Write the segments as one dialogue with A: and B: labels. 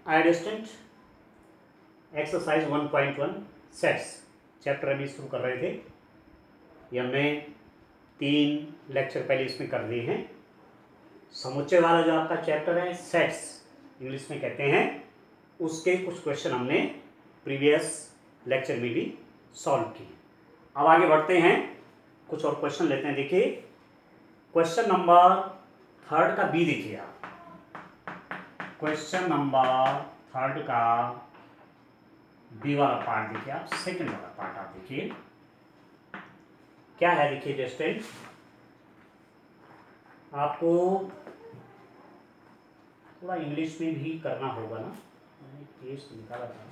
A: Distant exercise 1.1 sets chapter अभी शुरू कर रहे थे। ये हमने 3 लेक्चर पहले इसमें कर दिए हैं। समुच्चय वाला जो आपका चैप्टर है सेट्स इंग्लिश में कहते हैं, उसके कुछ क्वेश्चन हमने प्रीवियस लेक्चर में भी सॉल्व किए। अब आगे बढ़ते हैं, कुछ और क्वेश्चन लेते हैं। देखिए क्वेश्चन नंबर 3 का बी देखिए आप। क्वेश्चन नंबर 3 का बी वाला पार्ट देखिए आप। सेकंड वाला पार्ट आप देखिए क्या है। देखिए डिस्टेंस आपको थोड़ा इंग्लिश में भी करना होगा ना, मैंने केस निकाला था।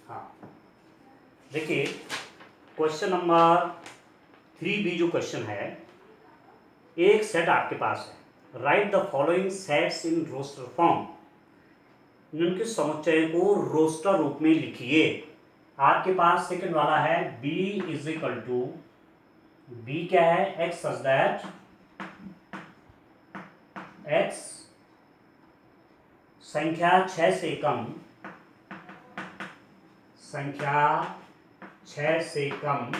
A: हाँ देखिए क्वेश्चन नंबर 3B जो क्वेश्चन है, एक सेट आपके पास है। Write the following sets in roster form. इनके समुच्चय को रोस्टर रूप में लिखिए। आपके पास सेकंड वाला है b is equal to, b क्या है, x सच दैट x संख्या 6 से कम, संख्या 6 से कम,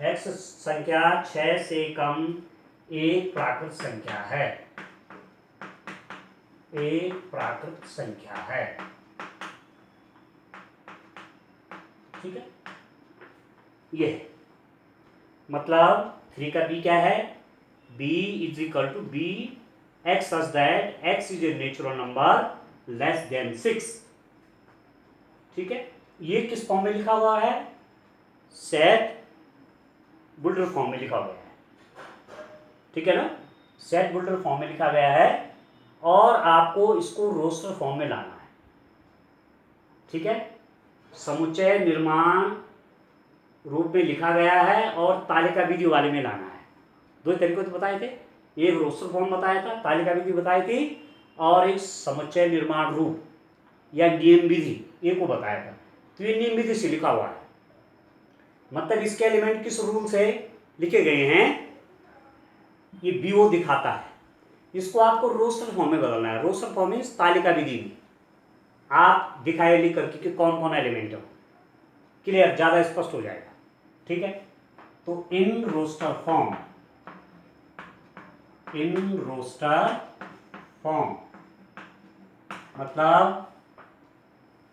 A: x संख्या 6 से कम एक प्राकृत संख्या है, एक प्राकृत संख्या है। ठीक है, ये मतलब 3 का b क्या है, b is equal to b x such that x is a natural number less than 6। ठीक है, ये किस फॉर्म में लिखा हुआ है, सेट बुल्टर फॉर्म में लिखा हुआ है। ठीक है ना, सेट बुल्टर फॉर्म में लिखा गया है और आपको इसको रोस्टर फॉर्म में लाना है। ठीक है, समुच्चय निर्माण रूप में लिखा गया है और तालिका विधि वाले में लाना है। दो तरीकों से बताए थे, एक रोस्टर फॉर्म बताया था, तालिका विधि बताई थी, और एक समुच्चय निर्माण रूप या नियम विधि एक को बताया था। तो ये नियम विधि से लिखा हुआ है, मतलब इसके एलिमेंट किस रूल से लिखे गए हैं ये बीओ दिखाता है। इसको आपको रोस्टर फॉर्म में बदलना है। रोस्टर फॉर्म में तालिका विधि में आप दिखाए लिख करके कि कौन कौन एलिमेंट है, क्लियर, ज़्यादा स्पष्ट हो जाएगा। ठीक है, तो in roster form, in roster form मतलब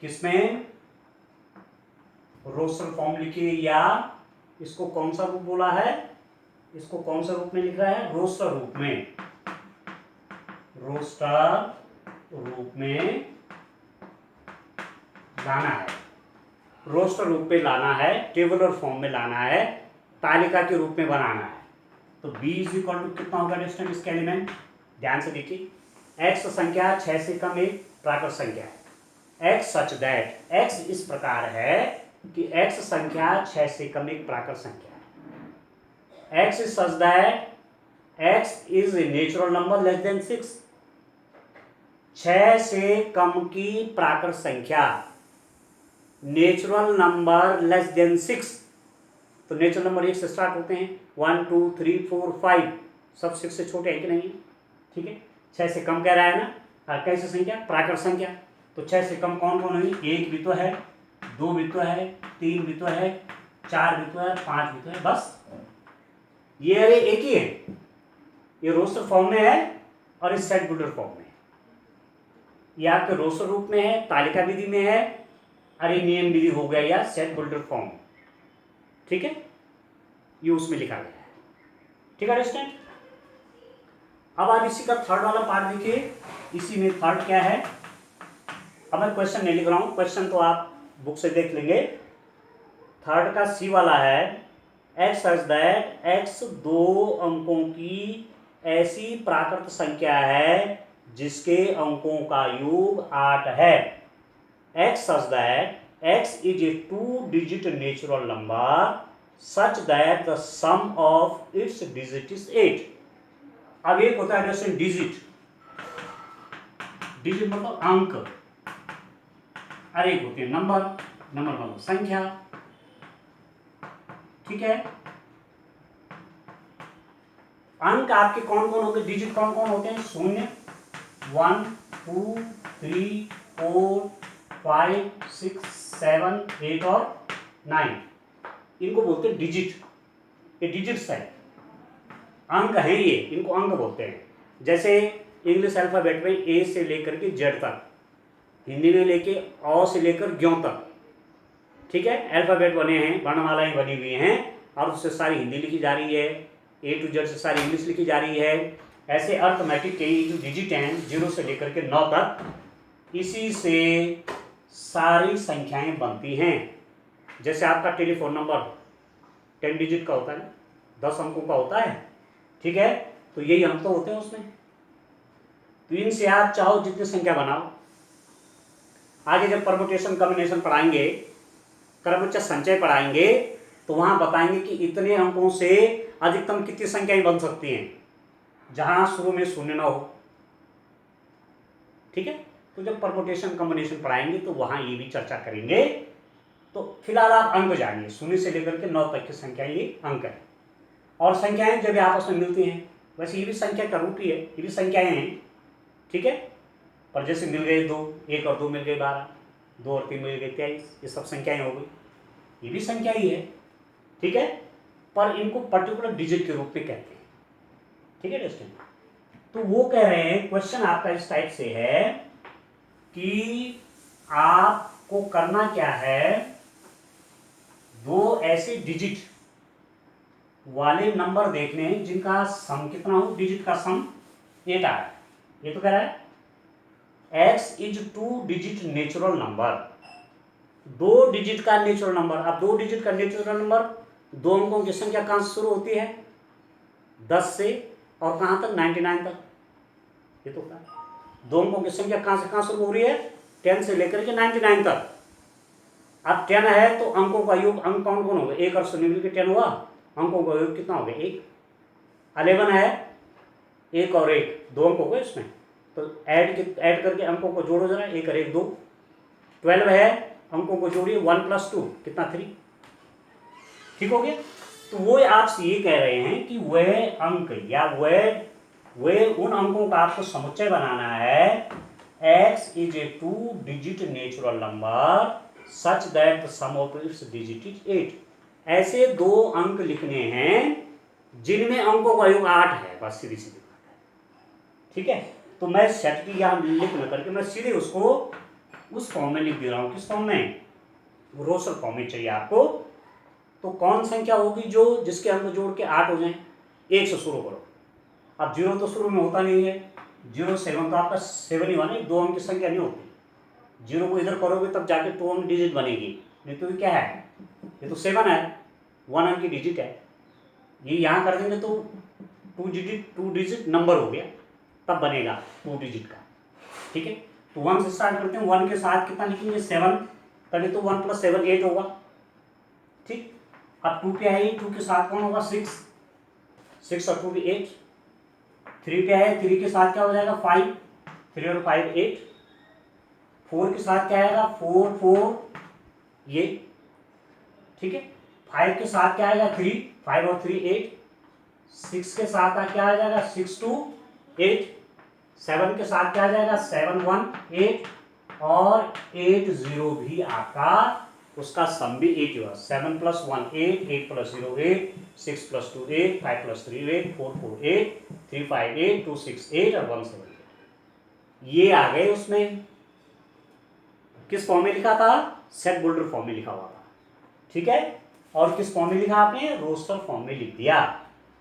A: किसमें, रोस्टर फॉर्म लिखिए, या इसको कौन सा रूप बोला है, इसको कौन सा रूप में लिख रहा है, रोस्टर रूप में, रोस्टर रूप में लाना है। रोस्टर रूप में लाना है, टेबुलर फॉर्म में लाना है, तालिका के रूप में बनाना है। तो b इज इक्वल टू कितना होगा डिस्टेंस, इसके एलिमेंट ध्यान से देखिए। x संख्या 6 से कम एक प्राकृत संख्या है, x सच दैट, x इस प्रकार है कि x संख्या 6 से कम एक प्राकृत संख्या है। x is such that x is a natural number less than 6। 6 से कम की प्राकृत संख्या, नेचुरल नंबर लेस देन 6। तो नेचुरल नंबर 1 से स्टार्ट होते हैं, 1 2 3 4 5, सब 6 से छोटे हैं कि नहीं है। ठीक है, 6 से कम कह रहा है ना, कैसी संख्या, प्राकृत संख्या। तो 6 से कम कौन कौन है, 1 भी तो है, 2 भी तो है, 3 भी तो है, 4 भी तो है, 5 भी तो है, बस ये अरे एक ही है। ये रोस्टर फॉर्म में है और इस सेट बुल्टर फॉर्म में, ये आपके रोस्टर रूप में है, तालिका विधि में है, अरे नियम विधि हो गया या सेट बुल्टर फॉर्म। ठीक है, ये उसमें लिखा गया है। ठीक है स्टूडेंट, अब आप इसी का थर्ड वाला पार्ट देखिए। इसी में थर्ड क्या है, अब मैं क्वेश्चन नहीं लिख रहा हूं, क्वेश्चन तो आप बुक से देख लेंगे। थर्ड का सी वाला है, x सच दैट x 2 अंकों की ऐसी प्राकृत संख्या है जिसके अंकों का योग 8 है। x such that x is A 2-digit natural number such that the sum of its digit is 8। अब एक होता है जैसे डिजिट, डिजिट मतलब अंक, और एक होती है नंबर, नंबर मतलब संख्या। ठीक है, अंक आपके कौन कौन होंगे, डिजिट कौन कौन होते हैं, 0, 1, 2, 3, 4, 5, 6, 7, 8 और 9, इनको बोलते हैं डिजिट। ये डिजिट्स है, अंक हैं ये, इनको अंक बोलते हैं। जैसे इंग्लिश अल्फ़ाबेट में ए से लेकर के जेड तक, हिंदी में लेके अ से लेकर ज्यों तक, ठीक है, अल्फ़ाबेट बने हैं, वर्णमालाएं बनी हुई हैं, और उससे सारी हिंदी लिखी जा रही है, ए टू जेड से सारी इंग्लिश लिखी जा रही है। ऐसे अर्थमेटिक के जो डिजिट हैं 0 से लेकर के 9 तक, इसी से सारी संख्याएं बनती हैं। जैसे आपका टेलीफोन नंबर 10 डिजिट का होता है, 10 अंकों का होता है, ठीक है, तो यही अंक तो होते हैं उसमें। तो इनसे आप चाहो जितनी संख्या बनाओ। आगे जब परमुटेशन कॉम्बिनेशन पढ़ाएंगे, क्रमचय संचय पढ़ाएंगे, तो वहां बताएंगे कि इतने अंकों से अधिकतम कितनी संख्याएं बन सकती हैं, जहां शुरू में शून्य ना हो, ठीक है। तो जब परमुटेशन कॉम्बिनेशन पढ़ाएंगे तो वहां ये भी चर्चा करेंगे। तो फिलहाल आप अंक जानिए, 0 से लेकर के 9 तक की संख्या ये अंक है। और संख्याएं जब आपस में मिलती हैं, वैसे ये भी संख्या का रूप ही है, ये भी संख्याएं हैं, ठीक है। पर जैसे मिल गए 2, 1 और 2 मिल गए 12, 2 और 3 मिल गए 23, ये सब संख्याएं हो गई, ये भी संख्या ही है, ठीक है। पर इनको पर्टिकुलर डिजिट के रूप में कहते हैं, ठीक है दोस्तों। तो वो कह रहे हैं, क्वेश्चन आपका इस टाइप से है कि आपको करना क्या है, 2 ऐसे डिजिट वाले नंबर देखने हैं जिनका सम कितना हो, डिजिट का सम 8 आ रहा है। ये तो कह रहा है x is 2 digit natural number, 2 digit का नेचुरल नंबर। अब 2 डिजिट का नेचुरल नंबर 2 अंकों की संख्या कहां से शुरू होती है, 10 से, और कहां तक, 99 तक। ये तो कहा 2 अंकों की संख्या कहां से कहां शुरू हो रही है, 10 से लेकर के 99 तक। अब 10 है तो अंकों का योग, अंक कौन कौन हो गए, 1 और 0 मिलकर 10 हुआ, अंकों का योग कितना हो गया, 1। 11 है, 1 और 1, 2 अंक हो गए इसमें, तो ऐड करके अंकों को जोड़ो जरा, 1 और 1 2। 12 है, अंकों को जोड़िए, 1 + 2 कितना, 3, ठीक हो गया। तो वो आपसे ये कह रहे हैं कि वह अंक या वह उन अंकों का आपको समुच्चय बनाना है, x is a 2 digit natural number such that the sum of its digit is 8। ऐसे 2 अंक लिखने हैं जिनमें अंकों का योग 8 है, बस सीधी सीधी बात है, ठीक है। तो मैं सेट की यहां लिख न करके मैं सीधे उसको उस फॉर्म में लिख दे रहा हूं। किस फॉर्म में, रोस्टर फॉर्म में चाहिए आपको। तो कौन संख्या होगी जो जिसके अंक जोड़ के 8 हो जाए, 1 से शुरू करो। अब 0 तो शुरू में होता नहीं है, 0 7 तो आपका 7 ही बने, 2 अंक की संख्या नहीं होती। 0 को इधर करोगे तब जाके 2 अंक डिजिट बनेगी, नहीं तो ये क्या है, ये तो 7 है, 1 अंक की डिजिट है। ये यहाँ कर देंगे तो 2 डिजिट नंबर हो गया, तब बनेगा 2 डिजिट का, ठीक है। तो 1 से स्टार्ट करते हैं, 1 के साथ कितना लिखेंगे, 7, तभी तो 1 + 7 8 होगा, ठीक। अब 2 पे आइए, 2 के साथ कौन होगा, 6, 6 और 2 भी 8। 3 पे आए, 3 के साथ क्या हो जाएगा, 5, 3 और 5 8। 4 के साथ क्या आएगा, 4 4 ये, ठीक है। 5 के साथ क्या आएगा, 3, 5 और 3 8। 6 के साथ क्या आ जाएगा, 6 2 8। 7 के साथ क्या आ जाएगा, 7 1 8, और 8 0 भी आपका, उसका सम भी 8 हुआ। 7 + 1 8, 8 + 0 8, 6 + 2 8, 5 + 3 8, 4 4 8, 3 5 8, 2 6 8 और 1 7 8। ये आ गए उसमें, किस फॉर्म में लिखा था, सेट बुल्डर फॉर्म में लिखा हुआ था, ठीक है। और किस फॉर्म में लिखा आपने, रोस्टर फॉर्म में लिख दिया।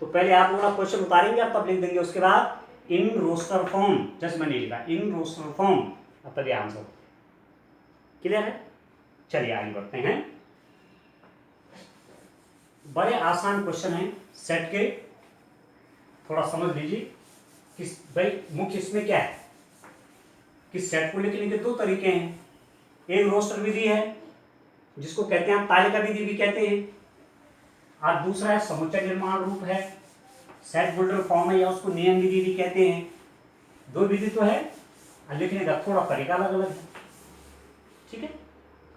A: तो पहले आप लोग क्वेश्चन उतारेंगे और तब लिख देंगे, उसके बाद इन रोस्टर फॉर्म, जैसे मैंने लिखा इन रोस्टर फॉर्म, अब तब आंसर क्लियर है। चलिए आगे बढ़ते हैं। बड़े आसान क्वेश्चन हैं सेट के, थोड़ा समझ लीजिए कि भाई मुख्य इसमें क्या है कि सेट को लिखने के 2 तरीके हैं। एक रोस्टर विधि है जिसको कहते हैं, तालिका विधि भी कहते हैं, और दूसरा है समुच्चय निर्माण रूप है, सेट बुल्डर फॉर्म है, या उसको नियम विधि भी कहते हैं। 2 विधि तो है, लिखने का थोड़ा तरीका अलग अलग है, ठीक है।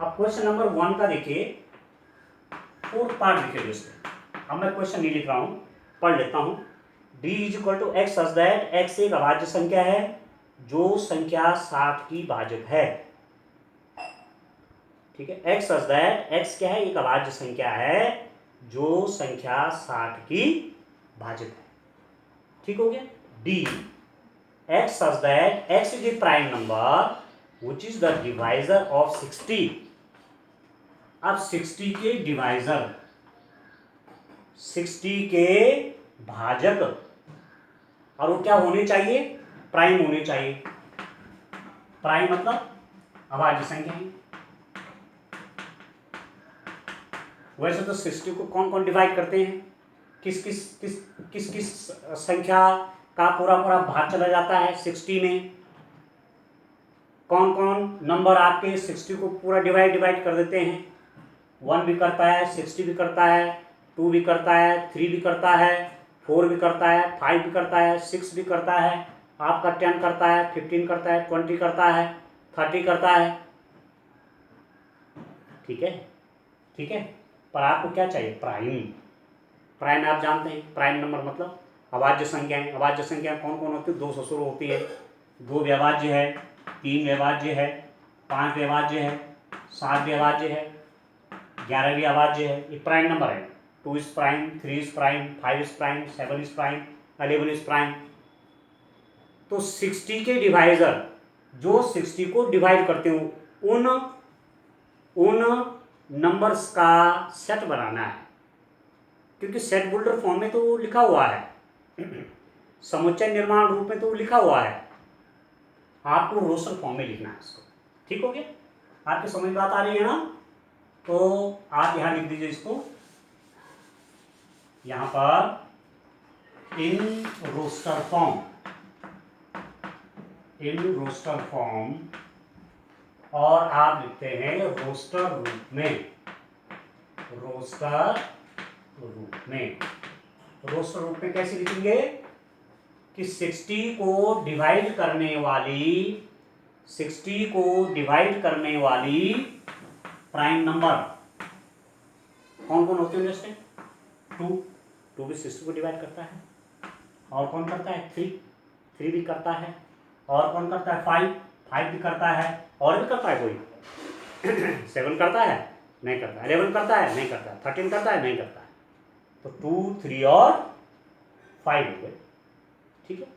A: अब क्वेश्चन नंबर 1 का देखिए, 4th पार्ट देखिए दोस्तों। अब मैं क्वेश्चन नहीं लिख रहा हूं, पढ़ लेता हूं। d is equal to x such that x एक अभाज्य संख्या है जो संख्या 60 की भाजक है। ठीक है, एक्स सच दैट एक्स क्या है, एक अभाज्य संख्या है जो संख्या 60 की भाजक है। ठीक हो गया। D x such that X is a prime number which is the divisor of 60। अब 60 के डिवाइजर, 60 के भाजक, और वो क्या होने चाहिए, प्राइम होने चाहिए। प्राइम मतलब अभाज्य संख्या है। वैसे तो 60 को कौन कौन डिवाइड करते हैं, किस किस संख्या का पूरा पूरा भाग चला जाता है 60 में, कौन कौन नंबर आपके 60 को पूरा डिवाइड कर देते हैं। 1 भी करता है, 60 भी करता है, 2 भी करता है, 3 भी करता है, 4 भी करता है, 5 भी करता है, 6 भी करता है, आपका 10 करता है, 15 करता है, 20 करता है, 30 करता है। ठीक है, ठीक है। पर आपको क्या चाहिए, प्राइम। प्राइम आप जानते हैं, प्राइम नंबर मतलब अभाज्य संख्याएं। अभाज्य संख्याएं कौन कौन होती है, 2 से शुरू होती है। 2 व्यभाज्य है, 3 व्यभाज्य है, 5 व्यभाज्य है, 7 व्यभाज्य है, 11 भी अभाज्य है। ये प्राइम नंबर है। 2 is prime, 3 is prime, 5 is prime, 7 is prime, 11 is prime. तो 60 के डिवाइजर जो 60 को डिवाइड करते हो, उन नंबर्स का सेट बनाना है, क्योंकि सेट बुल्डर फॉर्म में तो लिखा हुआ है, समुच्चय निर्माण रूप में तो लिखा हुआ है, आपको रोस्टर फॉर्म में लिखना है इसको। ठीक हो गया, आपकी समझ बात आ रही है ना। तो आप यहां लिख दीजिए इसको, यहां पर in roster form, in roster form, और आप लिखते हैं रोस्टर रूप में, रोस्टर रूप में। रोस्टर रूप में कैसे लिखेंगे कि 60 को डिवाइड करने वाली, 60 को डिवाइड करने वाली प्राइम नंबर कौन कौन होते हैं जैसे 2 भी 60 को डिवाइड करता है, और कौन करता है 3 भी करता है, और कौन करता है 5 भी करता है, और भी करता है कोई 7 करता है, नहीं करता, 11 करता है, नहीं करता, 13 करता है, नहीं करता है। तो 2, 3 और 5 हो गए। ठीक है,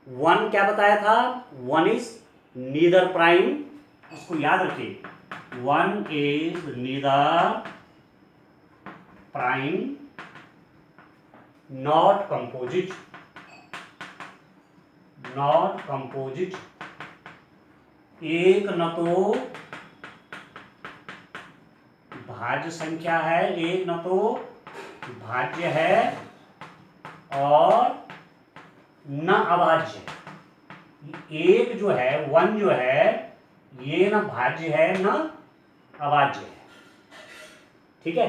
A: 1 क्या बताया था, 1 इज नीदर प्राइम, उसको याद रखिए, 1 is neither prime not composite, not composite, एक न तो भाज्य संख्या है, एक न तो भाज्य है, और न अभाज्य। एक जो है 1 जो है ये न भाज्य है न अभाज्य है। ठीक है,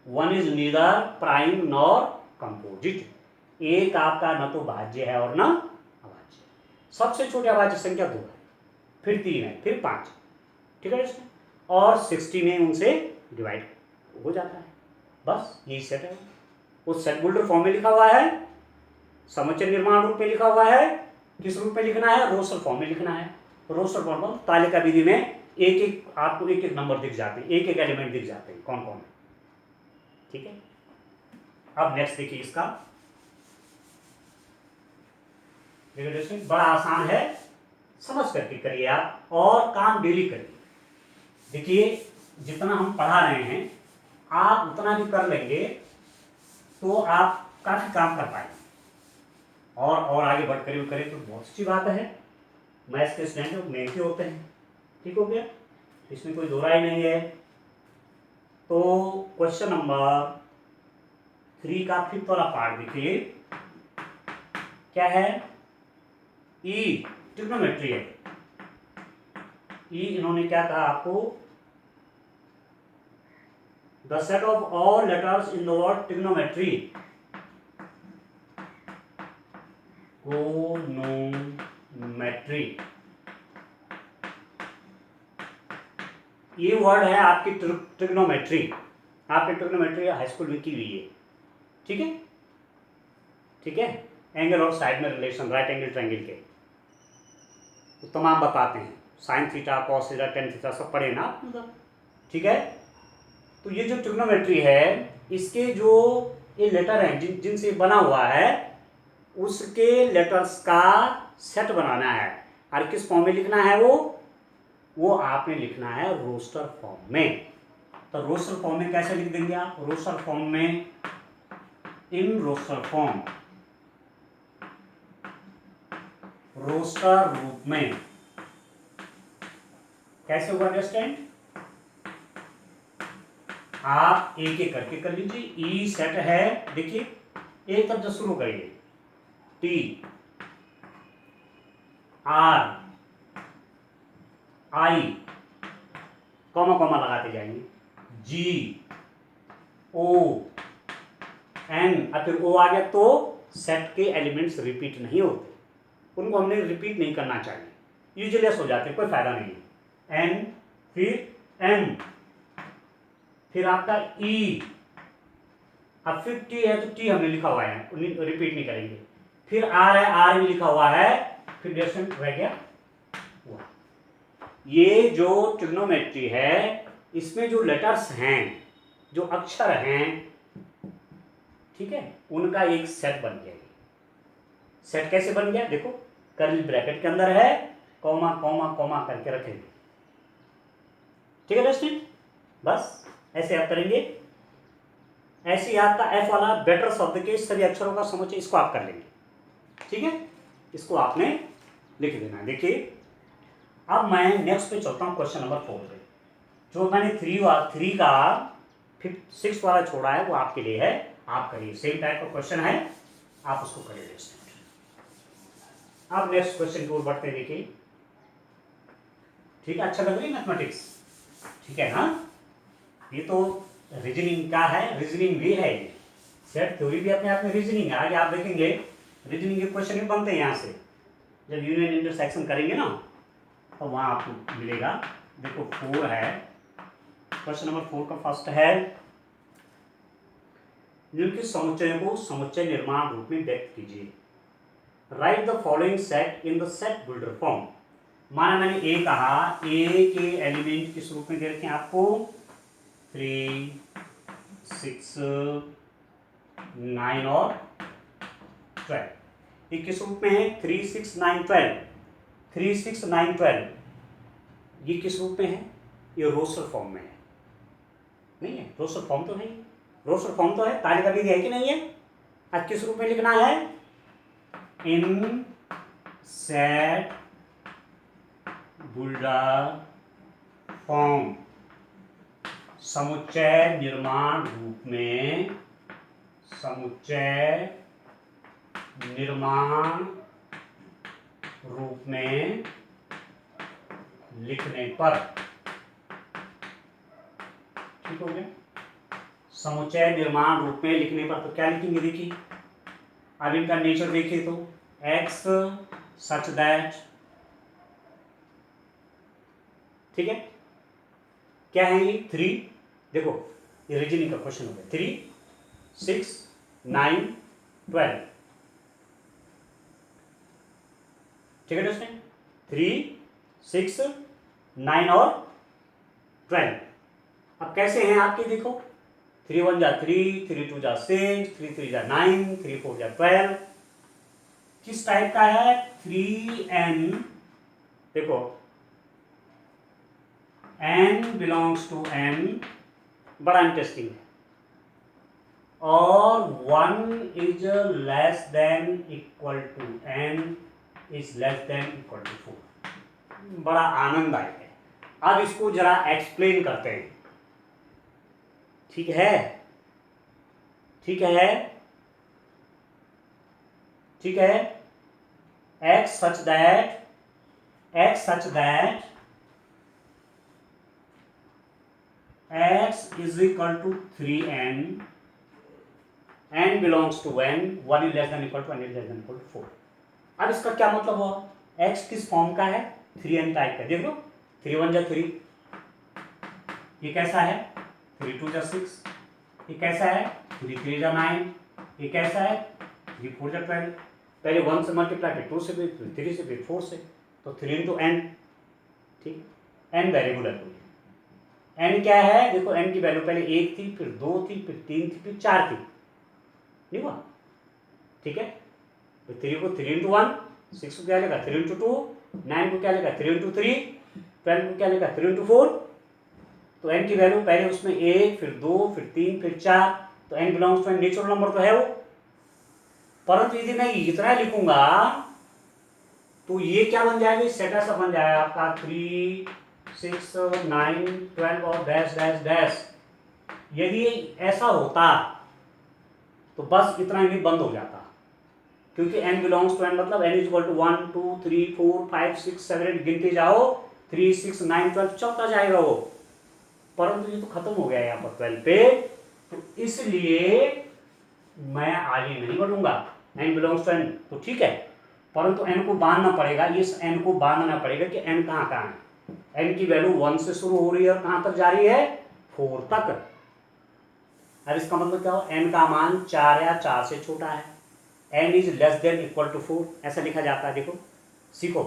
A: 1 is neither prime nor composite, एक आपका न तो भाज्य है और न अभाज्य है। सबसे छोटी अभाज्य संख्या 2 है, फिर 3 है, फिर 5। ठीक है, इसमें और 60 में उनसे डिवाइड हो जाता है। बस यही सेट है, उस सेट बुल्डर फॉर्म में लिखा हुआ है, समुच्चय निर्माण रूप में लिखा हुआ है, किस रूप में लिखना है, रोस्टर फॉर्म में लिखना है। रोस्टर फॉर्म तालिका विधि में एक एक आपको एक एक नंबर दिख जाते हैं, एक एक एलिमेंट दिख जाते हैं कौन कौन है। ठीक है, अब नेक्स्ट देखिए इसका, बड़ा आसान है, समझ करके करिए आप, और काम डेली करिए। देखिए जितना हम पढ़ा रहे हैं आप उतना भी कर लेंगे तो आप काफी काम कर पाएंगे, और आगे बढ़ करें तो बहुत अच्छी बात है। मैथ्स के स्टूडेंट मेहनती होते हैं। ठीक हो गया, इसमें कोई दो राय नहीं है। तो क्वेश्चन नंबर 3 का 5th वाला पार्ट देखिए, क्या है, ई ट्रिग्नोमेट्री है। ई इन्होंने क्या कहा आपको, the set of all letters in the word trigonometry, trigonometry, ये वर्ड है आपकी ट्रिग्नोमेट्री, आपकी ट्रिग्नोमेट्री हाई स्कूल में की हुई है। ठीक है, ठीक है, एंगल और साइड में रिलेशन राइट एंगल ट्रायंगल के तो तमाम बताते हैं, sine theta cos theta tan theta सब पढ़े ना आप मतलब, ठीक है। तो ये जो ट्रिग्नोमेट्री है इसके जो ये लेटर हैं जिनसे बना हुआ है उसके लेटर्स का सेट बनाना है और किस फॉर्म में लिखना है वो आपने लिखना है रोस्टर फॉर्म में। तो रोस्टर फॉर्म में कैसे लिख देंगे आप, रोस्टर फॉर्म में, इन रोस्टर फॉर्म, रोस्टर रूप में, कैसे हुआ अंडरस्टैंड, आप एक एक करके कर लीजिए। ई सेट है, देखिए एक तरफ से शुरू करिए, टी आर आई कॉमा कॉमा लगाते जाएंगे, जी ओ एन, और फिर ओ आ गया तो सेट के एलिमेंट्स रिपीट नहीं होते, उनको हमने रिपीट नहीं करना चाहिए, यूजलेस हो जाते, कोई फायदा नहीं है। एन फिर एम फिर आपका ई, अब फिर टी है तो टी हमने लिखा हुआ है, रिपीट नहीं करेंगे, फिर आर है, आर भी लिखा हुआ है, फिर डेसिमल रह गया हुआ। ये जो ट्रिग्नोमेट्री है इसमें जो लेटर्स हैं, जो अक्षर हैं, ठीक है, उनका एक सेट बन गया। सेट कैसे बन गया, देखो कर्ली ब्रैकेट के अंदर है, कॉमा कॉमा कॉमा करके रखेंगे, ठीक है दोस्तों, बस ऐसे आप करेंगे। ऐसे ही आपका एफ वाला बेटर शब्द के सभी अक्षरों का समुच्चय, इसको आप कर लेंगे, ठीक है, इसको आपने लिख देना है। देखिए अब मैं नेक्स्ट पे चलता हूँ, क्वेश्चन नंबर 4 पे, जो मैंने 3 का 6 वाला छोड़ा है वो आपके लिए है, आप करिए, सेम टाइप का क्वेश्चन है, आप उसको करिए। अब नेक्स्ट क्वेश्चन की ओर बढ़ते हैं, देखिए, ठीक है, अच्छा लग रही है मैथमेटिक्स, ठीक है ना, ये तो रीजनिंग का है, रीजनिंग भी है, ये सेट थ्योरी भी अपने आप में रीजनिंग है। आगे आप देखेंगे रीजनिंग के क्वेश्चन भी बनते हैं यहाँ से, जब यूनियन इंटरसेक्शन करेंगे ना तो वहाँ आपको मिलेगा। देखो 4 है, क्वेश्चन नंबर 4 का फर्स्ट है, निम्नलिखित समुच्चयों को समुच्चय निर्माण रूप में व्यक्त कीजिए। Right the following set in the set builder form. माना मैंने ए कहा, ए के एलिमेंट किस रूप में दे रखे हैं आपको, 3 6 9 और 12, ये किस रूप में है, 3 6 9 12, 3 6 9 12, ये किस रूप में है, ये रोस्टर फॉर्म में है, नहीं है, रोस्टर फॉर्म तो नहीं, रोस्टर फॉर्म तो है, तालिका विधि है कि नहीं है। अब किस रूप में लिखना है, इन सेट बिल्डर फॉर्म, समुच्चय निर्माण रूप में, समुच्चय निर्माण रूप में लिखने पर, ठीक हो गया, समुच्चय निर्माण रूप में लिखने पर तो क्या लिखेंगे, देखिए अब इनका नेचर देखिए तो एक्स सच दैट, ठीक है, क्या है ये 3, देखो ये रीजनिंग का क्वेश्चन हो गया, 3 6 9 12, ठीक है दोस्तों, 3 6 9 और 12। अब कैसे हैं आपके, देखो 3 1 जा 3, 3 2 जा 6, 3 3 जा 9, 3 4 जा 12, किस टाइप का है, 3n, देखो n बिलोंग्स टू n, बड़ा इंटरेस्टिंग है, और 1 is less than equal to n is less than equal to 4, बड़ा आनंददायक है। अब इसको जरा एक्सप्लेन करते हैं, ठीक है, ठीक है, ठीक है, x such that x is equal to 3n, n belongs to n, 1 is less than equal to n is less than equal to 4। अब इसका क्या मतलब हुआ, x किस फॉर्म का है, 3n टाइप का, देख लो 3 1 जा 3, ये कैसा है 3 2 जा 6, ये कैसा है 3 3 जा 9, ये कैसा है 3 4 जा 12, पहले 1 से मल्टीप्लाई फिर 2 से फिर 3 से फिर 4 से, तो 3 इंटू एन, ठीक, एन वेरिएबल है कोई। एन क्या है, देखो एन की वैल्यू पहले 1 थी, फिर 2 थी, फिर 3 थी, फिर 4 थी, नहीं हुआ, ठीक है। तो 3 को 3 इंटू 1, 6 को क्या लेगा 3 इंटू 2, 9 को क्या लेगा 3 इंटू 3, 12 को क्या लेगा 3 इंटू 4। तो एन की वैल्यू पहले उसमें 1, फिर 2, फिर 3, फिर 4, तो n belongs to n, natural number तो है वो। परंतु यदि मैं इतना लिखूंगा तो ये क्या बन जाएगा, सेट ऐसा बन जाएगा आपका 3 6 9 12 और डैश डैश डैश। यदि ऐसा होता तो बस इतना ही बंद हो जाता, क्योंकि n बिलोंग्स टू n मतलब n इज इक्वल टू 1 2 3 4 5 6 7 8 गिनते जाओ, 3 6 9 12 चलता जाएगा वो। परंतु ये तो खत्म हो गया यहाँ पर 12 पे, तो इसलिए मैं आगे नहीं बढ़ूंगा। n बिलोंग्स टू n तो ठीक है, परंतु n को बांधना पड़ेगा, इस n को बांधना पड़ेगा कि n कहाँ कहाँ है। n की वैल्यू 1 से शुरू हो रही है और कहाँ तक जा रही है 4 तक। अब इसका मतलब क्या हो, n का मान 4 या 4 से छोटा है, n is less than equal to 4, ऐसा लिखा जाता है। देखो सीखो,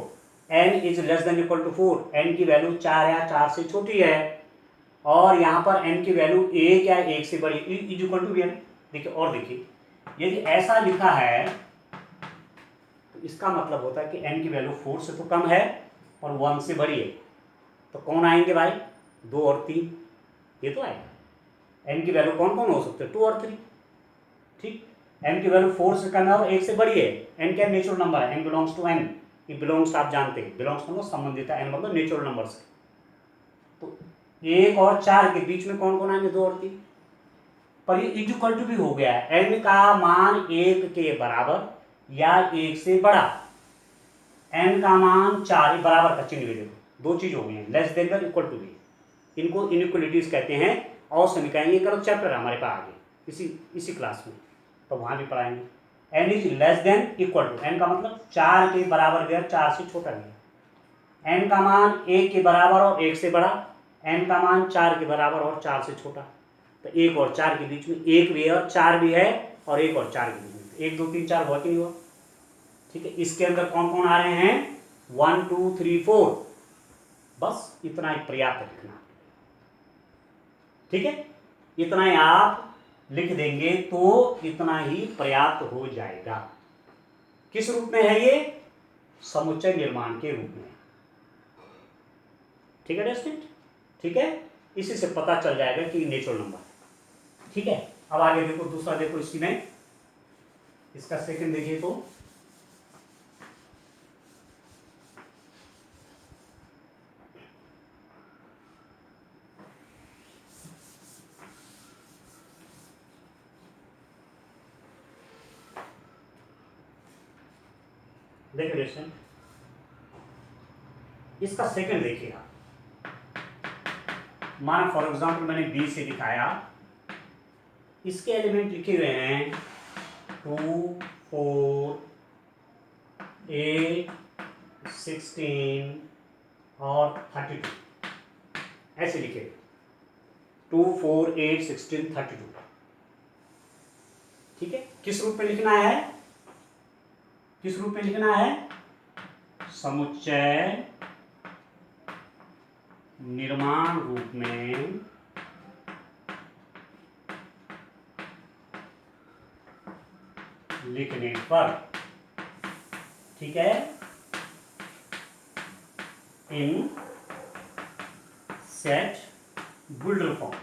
A: n is less than equal to 4, n की वैल्यू 4 या 4 से छोटी है, और यहाँ पर n की वैल्यू 1 या 1 से बड़ी, इज इक्वल टू भी है। देखिए और देखिए, यदि ऐसा लिखा है तो इसका मतलब होता है कि n की वैल्यू 4 से तो कम है और 1 से बड़ी है, तो कौन आएंगे भाई, 2 और 3, ये तो आएगा। n की वैल्यू कौन कौन हो सकते हैं, 2 और 3, ठीक। n की वैल्यू 4 से कम है और 1 से बड़ी है, n क्या नेचुरल नंबर है, n बिलोंग्स टू n, ये बिलोंग्स आप जानते हैं, बिलोंग्स मतलब संबंधित है, n मतलब नेचुरल नंबर से। तो 1 और 4 के बीच में कौन कौन आएंगे, 2 और 3, पर ये इक्वल टू भी हो गया है, n का मान 1 के बराबर या 1 से बड़ा, n का मान 4, बराबर का चिन्ह भी देखो, दो चीज हो गई है, लेस देन और इक्वल टू भी, इनको इनइक्वलिटीज कहते हैं। और समीकरण ये करो चैप्टर है हमारे पास आगे इसी क्लास में, तो वहां भी पढ़ाएंगे। n is less than equal to, n का मतलब 4 के बराबर गया, 4 से छोटा गया, n का मान 1 के बराबर और 1 से बड़ा, n का मान 4 के बराबर और 4 से छोटा, तो 1 और 4 के बीच में 1 भी है और 4 भी है, और 1 और 4 के बीच में 1 2 3 4 हुआ कि नहीं हुआ, ठीक है। इसके अंदर कौन कौन आ रहे हैं, 1 2 3 4, बस इतना ही पर्याप्त लिखना, ठीक है। इतना ही आप लिख देंगे तो इतना ही पर्याप्त हो जाएगा। किस रूप में है ये, समुच्चय निर्माण के रूप में, ठीक है स्टूडेंट, ठीक है। इसी से पता चल जाएगा कि नेचुरल नंबर, ठीक है। अब आगे देखो, दूसरा देखो इसी में, इसका सेकंड देखिए तो देखिए स्टूडेंट, इसका सेकंड देखिए आप, माना फॉर एग्जाम्पल मैंने बी से दिखाया, इसके एलिमेंट लिखे हुए हैं 2 4 8 16 और 32, ऐसे लिखे 2 4 8 16 32, ठीक है। किस रूप में लिखना है, किस रूप में लिखना है, समुच्चय निर्माण रूप में लिखने पर, ठीक है, in set builder form,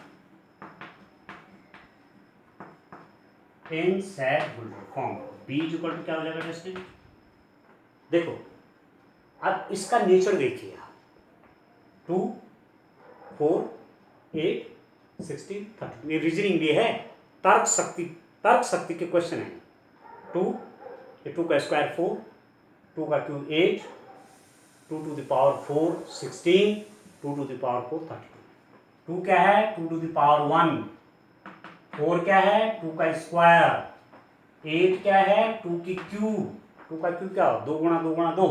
A: in set builder form, b equal to क्या हो जाएगा टेस्ट, देखो अब इसका नेचर देखिए आप, 2 4 8 16 32, ये रीजनिंग भी है, तर्क शक्ति के क्वेश्चन है। 2 ये 2 का स्क्वायर 4, 2 का cube 8, 2 to the power 4 16, 2 to the power 4 32, 2 क्या है 2 टू द पावर 1, 4 क्या है 2 का स्क्वायर, 8 क्या है 2 की क्यूब, 2 का क्यूब क्या हो 2 गुणा 2 गुणा 2,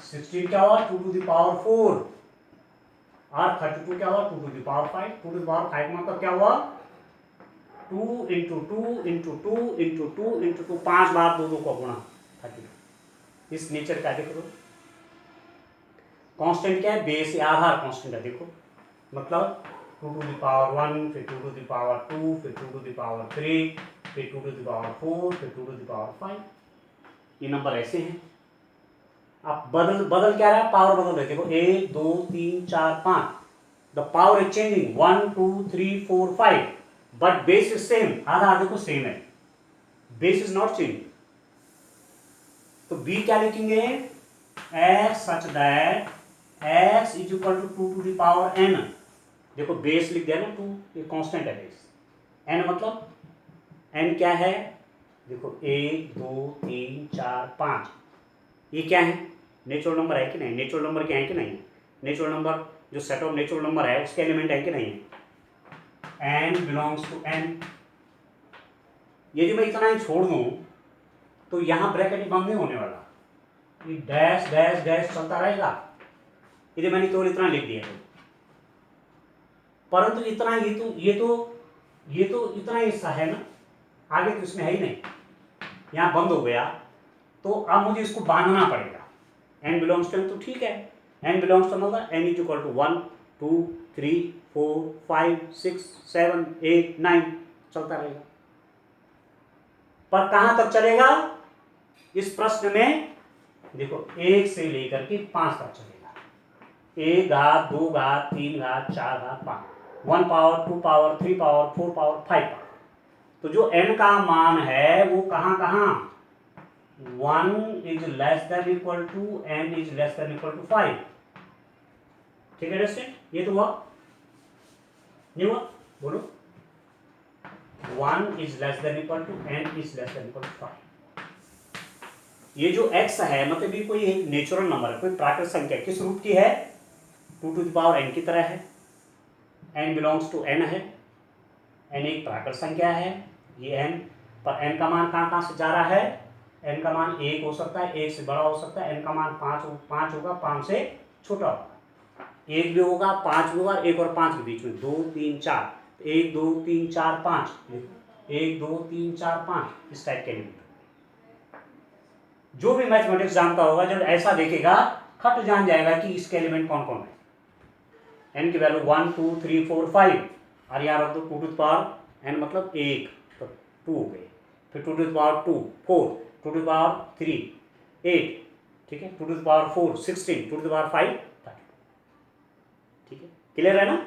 A: 16 क्या हुआ 2 टू द पावर 4, और 32 क्या हुआ 2 to the power 5, 2 to the power 5 मतलब क्या हुआ 2 into two into two into two into two, 5 बार 2 को गुणा 32। इस नेचर का देखो, कांस्टेंट क्या है, बेस आधार कांस्टेंट है। देखो मतलब 2 टू द पावर 1, फिर 2 टू द पावर 2, फिर 2 टू द पावर 3, फिर 2 टू द पावर 4, फिर 2 टू द पावर 5। ये नंबर ऐसे हैं। आप बदल क्या रहा है, पावर बदल रहे। देखो 1 2 3 4 5, the power is changing 1 2 3 4 5, but base is same. आधार देखो सेम है, बेस इज नॉट चेंज। तो बी क्या लिखेंगे, X such that X is equal to 2 to the power n। देखो बेस लिख दिया ना 2, ये कांस्टेंट है बेस। n मतलब n क्या है, देखो 1 2 3 4 5, ये क्या है, नेचुरल नंबर है कि नहीं, नेचुरल नंबर क्या है कि नहीं, नेचुरल नंबर जो सेट ऑफ नेचुरल नंबर है उसके एलिमेंट है कि नहीं है, n बिलोंग्स टू n। यदि मैं इतना ही छोड़ दूं तो यहां ब्रैकेट बंद नहीं होने वाला, ये डैश डैश डैश चलता रहेगा। यदि मैंने केवल इतना लिख दिया तो, परंतु इतना ये तो इतना हिस्सा है ना, आगे तो इसमें है ही नहीं, यहाँ बंद हो गया। तो अब मुझे इसको बांधना पड़ेगा। n बिलोंग्स टू n तो ठीक है, n बिलोंग्स टू मतलब n इज इक्वल टू 1 2 3 4 5 6 7 8 9 चलता रहेगा। पर कहां तक चलेगा, इस प्रश्न में देखो 1 से लेकर के 5 तक चलेगा। 1 घात 2 घात 3 घात 4 घात 5, 1 power 2 power 3 power 4 power 5 power. तो जो n का मान है वो कहां कहां, 1 is less than equal to n is less than equal to 5। ठीक है दोस्तों, ये तो हुआ नहीं हुआ, बोलो 1 is less than equal to n is less than equal to 5। ये जो x है मतलब ये कोई एक नेचुरल नंबर है, कोई प्राकृतिक संख्या किस रूप की है, 2 टू द पावर n की तरह है, n बिलोंग्स टू n है, n एक प्राकृतिक संख्या है, ये n पर n का मान कहां कहां से जा रहा है, n का मान 1 हो सकता है, 1 से बड़ा हो सकता है, n का मान 5 होगा, 5 से छोटा होगा, 1 भी होगा 5 भी होगा, 1 और 5 के बीच में 2 3 4, 1 2 3 4 5, 1 2 3 4 5, इस टाइप के एलिमेंट। जो भी मैथमेटिक्स जानता होगा जब ऐसा देखेगा खट जान जाएगा कि इसके एलिमेंट कौन कौन है। n की वैल्यू 1 2 3 4 5, और यहाँ रख दो 2 टू द पावर n मतलब 1 तो 2 हो गए, फिर 2 to the power 2 4, 2 to the power 3 8, ठीक है, 2 to the power 4 16, 2 to the power 5 30। ठीक है, क्लियर है ना,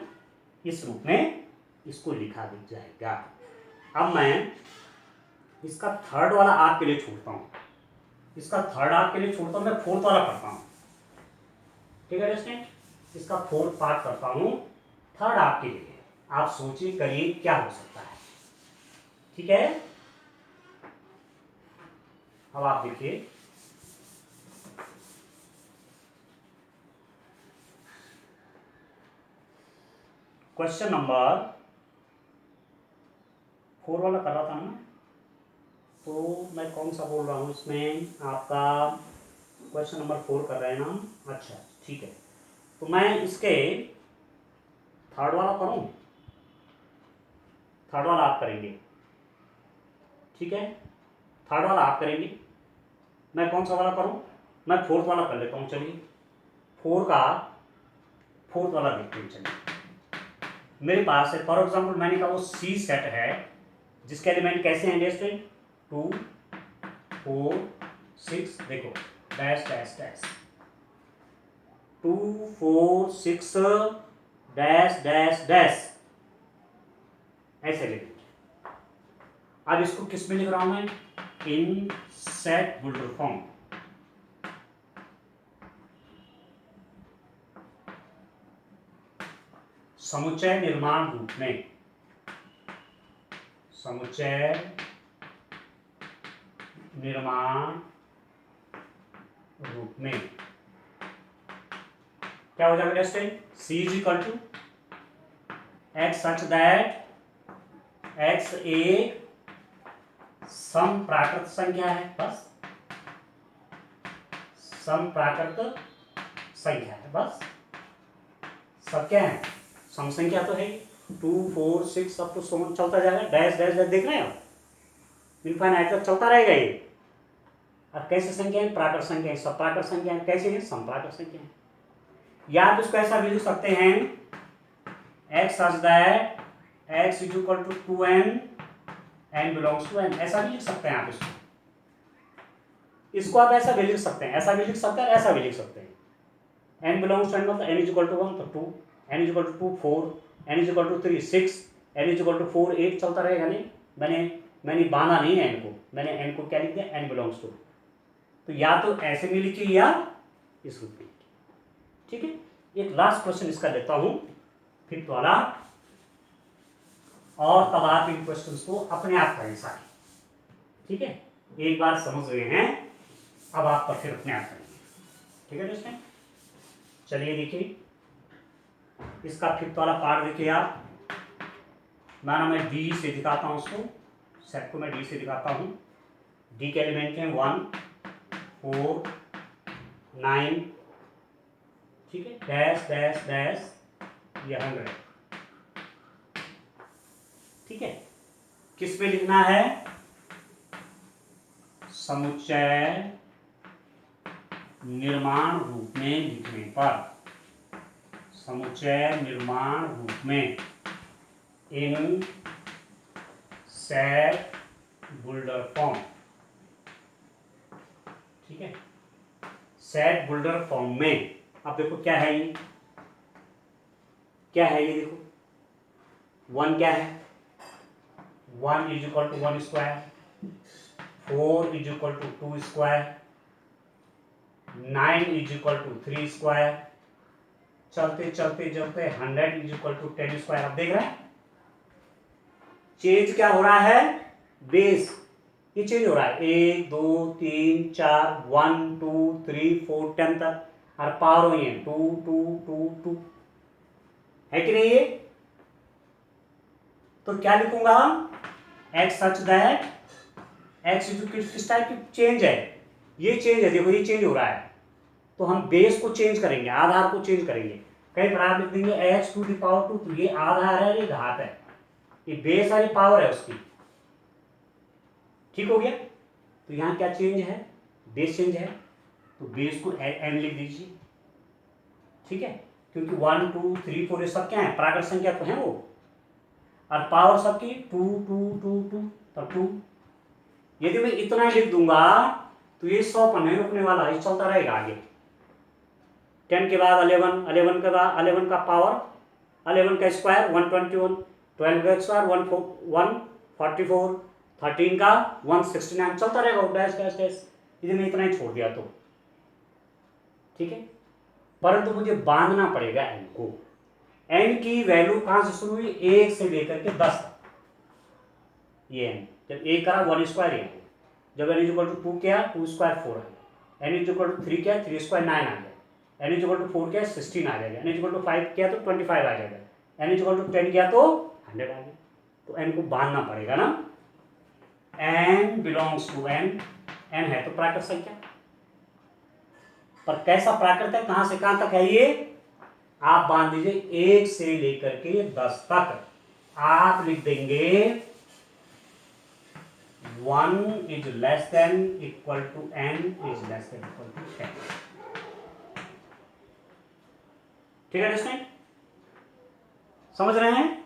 A: इस रूप में इसको लिखा दिख जाएगा। अब मैं इसका थर्ड वाला आपके लिए छोड़ता हूं, इसका थर्ड आपके लिए छोड़ता हूं, मैं फोर्थ वाला करता हूं। ठीक है दोस्तों, इसका फोर्थ पार्ट करता हूं थर्ड आपके लिए। आप सोचिए करिए क्या हो सकता है। ठीक है, अब आप देखिए क्वेश्चन नंबर 4 वाला कर रहा था ना, तो मैं कौन सा बोल रहा हूँ इसमें, आपका क्वेश्चन नंबर 4 कर रहे हैं ना। अच्छा ठीक है, तो मैं इसके थर्ड वाला करूँ, थर्ड वाला आप करेंगे। ठीक है, थर्ड वाला आप करेंगे, मैं कौन सा वाला करूँ, मैं फोर्थ वाला कर लेता हूँ। चलिए फोर्थ वाला देखते हैं। चलिए मेरे पास है फॉर एग्जाम्पल, मैंने कहा वो सी सेट है जिसके एलिमेंट कैसे हैं स्टूडेंट, 2 4 6, देखो dash dash dash 2 4 6 dash dash dash, ऐसे एलिमेंट। अब इसको किस में लिख रहा हूं मैं, इन सेट बुल्डर फॉर्म। समुच्चय निर्माण रूप में, समुच्चय निर्माण रूप में क्या हो जाएगा student, c is equal to x such that x एक सम प्राकृत संख्या है, बस सम प्राकृत संख्या है, बस सब क्या है, सम संख्या तो है ही। 2 4 6 अब तो सोन चलता जाएगा, डैश डैश डैश, देख रहे हैं आप, इनफाइनाइट तक चलता रहेगा ये। अब कैसे संख्या है? प्राकृत संख्या है, सब प्राकृत संख्या है। कैसे है? समप्राकृत संख्या है। या आप इसको ऐसा भी लिख सकते हैं, x such that x is equal to 2n, n belongs to n, ऐसा भी लिख सकते हैं आप इसको। इसको आप ऐसा भी लिख सकते हैं, ऐसा भी लिख सकते हैं, ऐसा भी लिख सकते हैं। n belongs to n मतलब n is equal to 1 तो 2, n is equal to 2 4, n is equal to 3 6, n is equal to 4 8, चलता रहेगा। नहीं, मैंने बांधा नहीं है n को, मैंने n को क्या लिख दिया? n belongs to। तो या तो ऐसे में लिखिए या इस रूप में, ठीक है। एक लास्ट क्वेश्चन इसका लेता हूं, फिफ्थ वाला, और तब आप इन क्वेश्चंस को अपने आप करें सारे, ठीक है। एक बार समझ गए हैं, अब आप फिर अपने आप करेंगे, ठीक है दोस्तों। चलिए देखिए, इसका फिफ्थ वाला पार्ट देखिए आप। माना मैं डी से दिखाता हूं उसको, सेट को मैं डी से दिखाता हूं। डी के एलिमेंट हैं 1 4 9, ठीक है, डैश डैश डैश, ये 100, ठीक है। किस पे लिखना है? समुच्चय निर्माण रूप में लिखने पर, समुच्चय निर्माण रूप में इन सेट बुल्डर फॉर्म, ठीक है, सेट बुल्डर फॉर्म में। अब देखो क्या है ये, क्या है ये, देखो 1 क्या है? 1 is equal to 1 square, 4 is equal to 2 square, 9 is equal to 3 square, चलते चलते चलते 100 इज इक्वल टू 10 स्क्वायर। अब देख रहे हैं चेंज क्या हो रहा है? बेस ये चेंज हो रहा है, 1 2 3 4 1 2 3 4 10 तक, और पावर हुई है 2 2 2 2, है कि नहीं ये? तो क्या लिखूंगा? x सच दैट x किस टाइप की चेंज है? ये चेंज है, देखो ये चेंज हो रहा है। तो हम बेस को चेंज करेंगे, आधार को चेंज करेंगे। कई बार आप लिख देंगे x टू द पावर 2, तो ये आधार है, ये घात है, ये बेस वाली पावर है उसकी, ठीक हो गया। तो यहाँ क्या चेंज है? बेस चेंज है, तो बेस को n लिख दीजिए, ठीक है, क्योंकि 1 2 3 4 ये सब क्या है? प्राकृत संख्या तो है वो, और पावर सबकी 2 2 2 2, तब 2। यदि मैं इतना ही लिख दूंगा तो ये 100 पर नहीं रुकने वाला, ये चलता रहेगा आगे। 10 के बाद 11, 11 के बाद 11 का पावर, 11 का स्क्वायर 121, 12 का स्क्वायर 144, 13 का 169, चलता रहेगा डैश डैश डैश। यदि मैं इतना ही छोड़ दिया तो, ठीक है, परंतु मुझे बांधना पड़ेगा n को। n की वैल्यू कहां से शुरू हुई? 1 से लेकर के 10 तक। ये n जब 1 करा 1 स्क्वायर ये, जब n इक्वल टू 2 किया 2 स्क्वायर 4 है, n इक्वल टू 3 किया 3 स्क्वायर 9 आ गया, n इक्वल टू 4 किया 16 आ जाएगा, n इक्वल टू 5 किया तो 25 आ जाएगा, n इक्वल टू 10 किया तो 100 आ गया। तो n को बांधना पड़ेगा ना, n belongs to n, n है तो प्राकृत संख्या, पर कैसा प्राकृत है, कहां से कहां तक है ये? आप बांध दीजिए 1 से लेकर के 10 तक। आप लिख देंगे 1 is less than equal to n is less than equal to 10, ठीक है दोस्तों, समझ रहे हैं?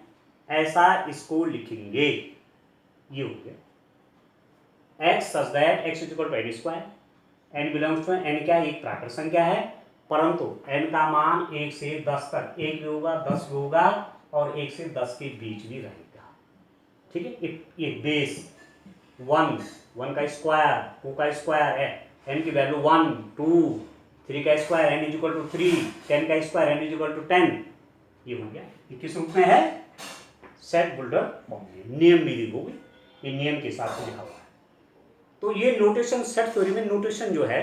A: ऐसा इसको लिखेंगे, ये हो गया x such that x is equal to n square, n belongs to n, क्या है? एक प्राकृत संख्या है, परंतु n का मान 1 से 10 तक, 1 भी होगा 10 भी होगा, और 1 से 10 के बीच भी रहेगा, ठीक है। ये बेस 1 का स्क्वायर 2 का स्क्वायर है, n की वैल्यू 1 2 3 का square n is equal to 3, 10 का square n is equal to 10, ये हो गया। ये किस रूप में है? सेट बुल्डर फॉर्म में। नियम भी लिखोगे, ये नियम के हिसाब से लिखा हुआ है। तो ये नोटेशन, सेट थ्योरी में नोटेशन जो है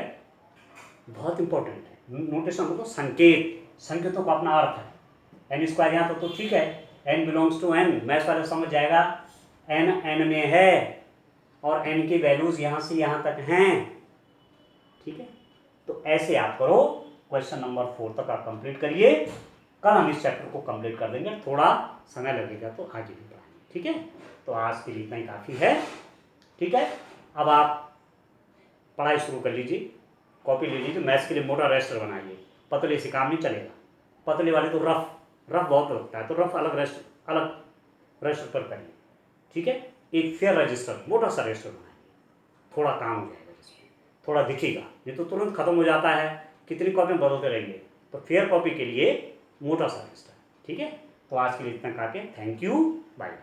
A: बहुत इंपॉर्टेंट है। नोटेशन मतलब संकेत, संकेतों का अपना अर्थ है। n स्क्वायर यहाँ तो ठीक है, n belongs to n, maths वाले समझ जाएगा n में है, और n की वैल्यूज यहाँ से यहाँ तक हैं, ठीक है। तो ऐसे आप करो, क्वेश्चन नंबर 4 तक आप कंप्लीट करिए, कल हम इस चैप्टर को कंप्लीट कर देंगे, थोड़ा समय लगेगा तो आगे भी पढ़ाएंगे। ठीक है, तो आज के लिए इतना ही काफ़ी है। ठीक है, अब आप पढ़ाई शुरू कर लीजिए, कॉपी ले लीजिए। मैथ्स के लिए मोटा रजिस्टर बनाइए, पतले से काम नहीं चलेगा। पतले वाले तो रफ बहुत लगता है, तो रफ अलग रजिस्टर पर करिए। ठीक है, एक फेयर रजिस्टर, मोटा सा रजिस्टर बनाइए, थोड़ा काम हो जाएगा जिसमें, थोड़ा दिखेगा, नहीं तो तुरंत खत्म हो जाता है, कितनी कॉपी बदलते रहेंगे। तो फेयर कॉपी के लिए मोटा सा रजिस्टर। ठीक है, तो आज के लिए इतना काफी, थैंक यू, बाय।